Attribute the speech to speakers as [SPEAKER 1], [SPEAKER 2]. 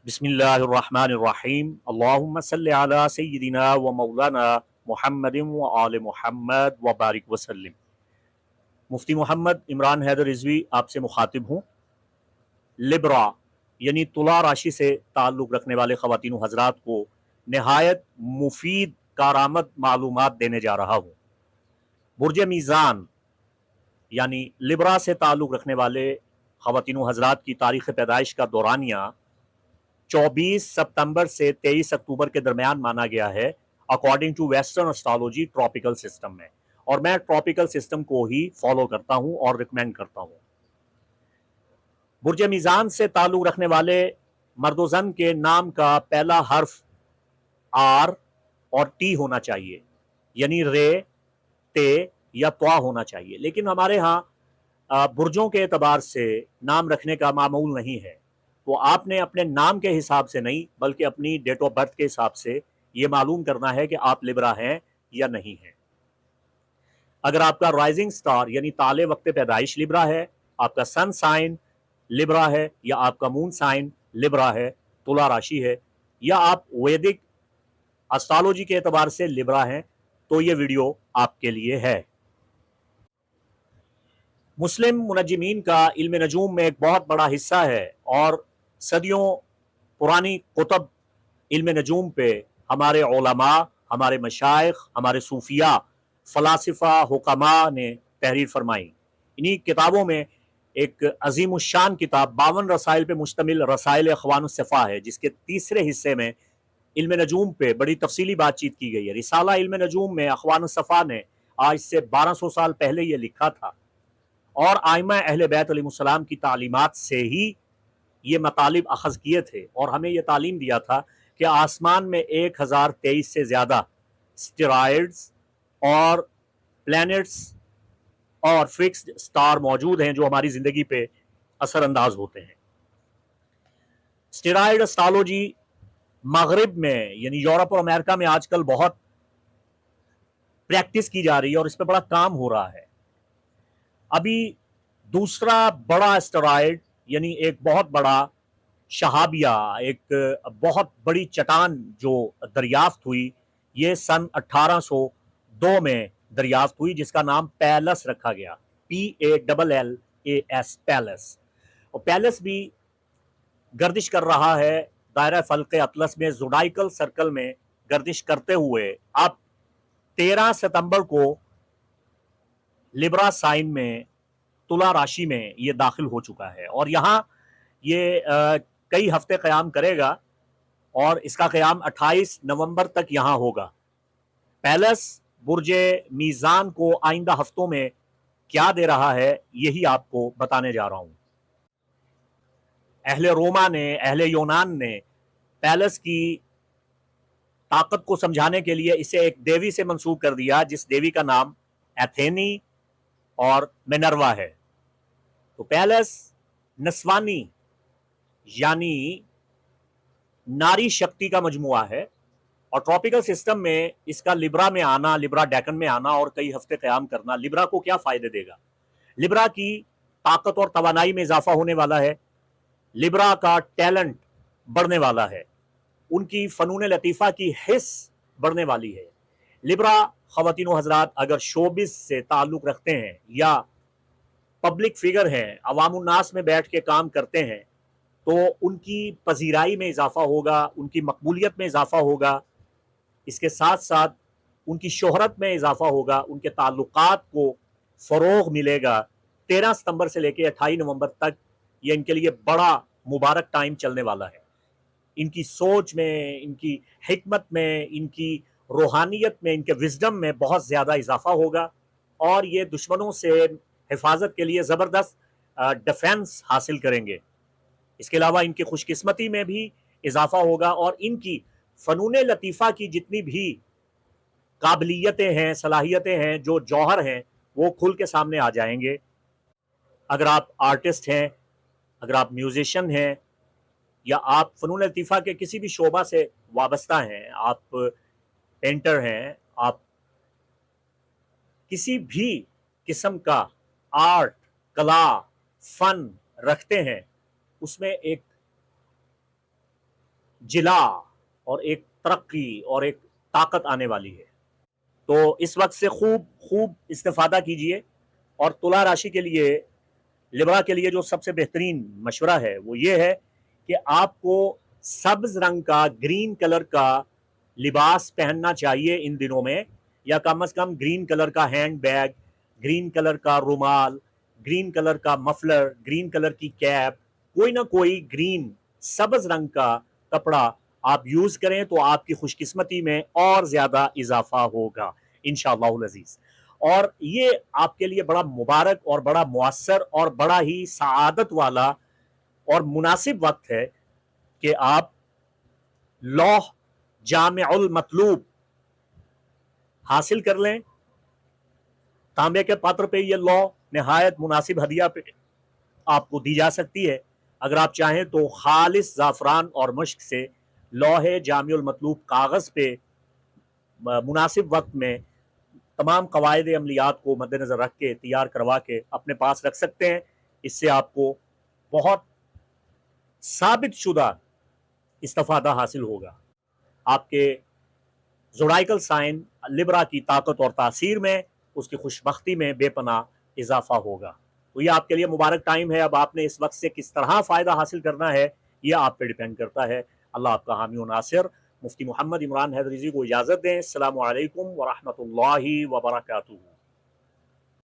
[SPEAKER 1] بسم اللہ الرحمن الرحیم اللہم صلی علی سیدنا و مولانا محمد و آل محمد و بارک وسلم۔ مفتی محمد عمران حیدر رضوی آپ سے مخاطب ہوں۔ لبرا یعنی تلا راشی سے تعلق رکھنے والے خواتین و حضرات کو نہایت مفید کارآمد معلومات دینے جا رہا ہوں۔ برج میزان یعنی لبرا سے تعلق رکھنے والے خواتین و حضرات کی تاریخ پیدائش کا دورانیہ 24 ستمبر سے 23 اکتوبر کے درمیان مانا گیا ہے according to western astrology tropical system میں، اور میں ٹراپیکل سسٹم کو ہی فالو کرتا ہوں اور ریکمینڈ کرتا ہوں۔ برج میزان سے تعلق رکھنے والے مرد و زن کے نام کا پہلا حرف آر اور ٹی ہونا چاہیے، یعنی رے، تے یا توا ہونا چاہیے، لیکن ہمارے ہاں برجوں کے اعتبار سے نام رکھنے کا معمول نہیں ہے، تو آپ نے اپنے نام کے حساب سے نہیں بلکہ اپنی ڈیٹ آف برتھ کے حساب سے یہ معلوم کرنا ہے کہ آپ لبرا ہیں یا نہیں ہیں۔ اگر آپ کا رائزنگ سٹار یعنی طالع وقت پیدائش لبرا ہے، آپ کا سن سائن لبرا ہے، یا آپ کا مون سائن لبرا ہے، تلا راشی ہے، یا آپ ویدک اسٹرالوجی کے اعتبار سے لبرا ہیں، تو یہ ویڈیو آپ کے لیے ہے۔ مسلم منجمین کا علم نجوم میں ایک بہت بڑا حصہ ہے، اور صدیوں پرانی کتب علم نجوم پہ ہمارے علماء، ہمارے مشائخ، ہمارے صوفیاء، فلاسفہ، حکماء نے تحریر فرمائی۔ انہی کتابوں میں ایک عظیم الشان کتاب 52 رسائل پہ مشتمل رسائل اخوان الصفا ہے، جس کے تیسرے حصے میں علم نجوم پہ بڑی تفصیلی بات چیت کی گئی ہے۔ رسالہ علم نجوم میں اخوان الصفا نے آج سے 1200 سال پہلے یہ لکھا تھا، اور آئمہ اہل بیت علیہ السلام کی تعلیمات سے ہی یہ مطالب اخذ کیے تھے، اور ہمیں یہ تعلیم دیا تھا کہ آسمان میں 1023 سے زیادہ اسٹیرائڈز اور پلینٹس اور فکسڈ سٹار موجود ہیں جو ہماری زندگی پہ اثر انداز ہوتے ہیں۔ اسٹیرائڈ اسٹرالوجی مغرب میں یعنی یورپ اور امریکہ میں آج کل بہت پریکٹس کی جا رہی ہے، اور اس پہ بڑا کام ہو رہا ہے۔ ابھی دوسرا بڑا اسٹیرائڈ یعنی ایک بہت بڑا شہابیہ، ایک بہت بڑی چٹان جو دریافت ہوئی، یہ سن 1802 میں دریافت ہوئی، جس کا نام پیلس رکھا گیا، PALLAS پیلس۔ اور پیلس بھی گردش کر رہا ہے دائرہ فلک اطلس میں زوڈائیکل سرکل میں گردش کرتے ہوئے اب 13 ستمبر کو لبرا سائن میں تلا راشی میں یہ داخل ہو چکا ہے، اور یہاں یہ کئی ہفتے قیام کرے گا، اور اس کا قیام 28 نومبر تک یہاں ہوگا۔ پیلس برج میزان کو آئندہ ہفتوں میں کیا دے رہا ہے، یہی آپ کو بتانے جا رہا ہوں۔ اہل روما نے، اہل یونان نے پیلس کی طاقت کو سمجھانے کے لیے اسے ایک دیوی سے منسوب کر دیا، جس دیوی کا نام ایتھینی اور مینروا ہے۔ تو پیلس نسوانی یعنی ناری شکتی کا مجموعہ ہے، اور ٹراپیکل سسٹم میں اس کا لبرا میں آنا، لبرا ڈیکن میں آنا اور کئی ہفتے قیام کرنا لبرا کو کیا فائدے دے گا؟ لبرا کی طاقت اور توانائی میں اضافہ ہونے والا ہے، لبرا کا ٹیلنٹ بڑھنے والا ہے، ان کی فنون لطیفہ کی حس بڑھنے والی ہے۔ لبرا خواتین و حضرات اگر شوبز سے تعلق رکھتے ہیں یا پبلک فگر ہیں، عوام الناس میں بیٹھ کے کام کرتے ہیں، تو ان کی پذیرائی میں اضافہ ہوگا، ان کی مقبولیت میں اضافہ ہوگا، اس کے ساتھ ساتھ ان کی شہرت میں اضافہ ہوگا، ان کے تعلقات کو فروغ ملے گا۔ 13 ستمبر سے لے کے 28 نومبر تک یہ ان کے لیے بڑا مبارک ٹائم چلنے والا ہے۔ ان کی سوچ میں، ان کی حکمت میں، ان کی روحانیت میں، ان کے وزڈم میں بہت زیادہ اضافہ ہوگا، اور یہ دشمنوں سے حفاظت کے لیے زبردست ڈیفنس حاصل کریں گے۔ اس کے علاوہ ان کی خوش قسمتی میں بھی اضافہ ہوگا، اور ان کی فنون لطیفہ کی جتنی بھی قابلیتیں ہیں، صلاحیتیں ہیں، جو جوہر ہیں، وہ کھل کے سامنے آ جائیں گے۔ اگر آپ آرٹسٹ ہیں، اگر آپ میوزیشین ہیں، یا آپ فنون لطیفہ کے کسی بھی شعبہ سے وابستہ ہیں، آپ پینٹر ہیں، آپ کسی بھی قسم کا آرٹ، کلا، فن رکھتے ہیں، اس میں ایک جلا اور ایک ترقی اور ایک طاقت آنے والی ہے. تو اس وقت سے خوب استفادہ کیجئے. اور تلا راشی کے لیے، لبرا کے لیے جو سب سے بہترین مشورہ ہے وہ یہ ہے کہ آپ کو سبز رنگ کا، گرین کلر کا لباس پہننا چاہیے ان دنوں میں، یا کم از کم گرین کلر کا ہینڈ بیگ، گرین کلر کا رومال، گرین کلر کا مفلر، گرین کلر کی کیپ، کوئی نہ کوئی گرین سبز رنگ کا کپڑا آپ یوز کریں تو آپ کی خوش قسمتی میں اور زیادہ اضافہ ہوگا انشاءاللہ العزیز. اور یہ آپ کے لیے بڑا مبارک اور بڑا مؤثر اور بڑا ہی سعادت والا اور مناسب وقت ہے کہ آپ لوح جامع المطلوب حاصل کر لیں. تانبے کے پاتر پہ یہ لوح نہایت مناسب ہدیہ پہ آپ کو دی جا سکتی ہے. اگر آپ چاہیں تو خالص زعفران اور مشک سے لوح جامع المطلوب کاغذ پہ مناسب وقت میں تمام قواعد عملیات کو مد نظر رکھ کے تیار کروا کے اپنے پاس رکھ سکتے ہیں. اس سے آپ کو بہت ثابت شدہ استفادہ حاصل ہوگا. آپ کے زوڈائیکل سائن لبرا کی طاقت اور تاثیر میں، اس کی خوشبختی میں بے پناہ اضافہ ہوگا. تو یہ آپ کے لیے مبارک ٹائم ہے. اب آپ نے اس وقت سے کس طرح فائدہ حاصل کرنا ہے یہ آپ پہ ڈیپینڈ کرتا ہے. اللہ آپ کا حامی و ناصر. مفتی محمد عمران حیدریزی کو اجازت دیں. السلام علیکم ورحمۃ اللہ وبرکاتہ.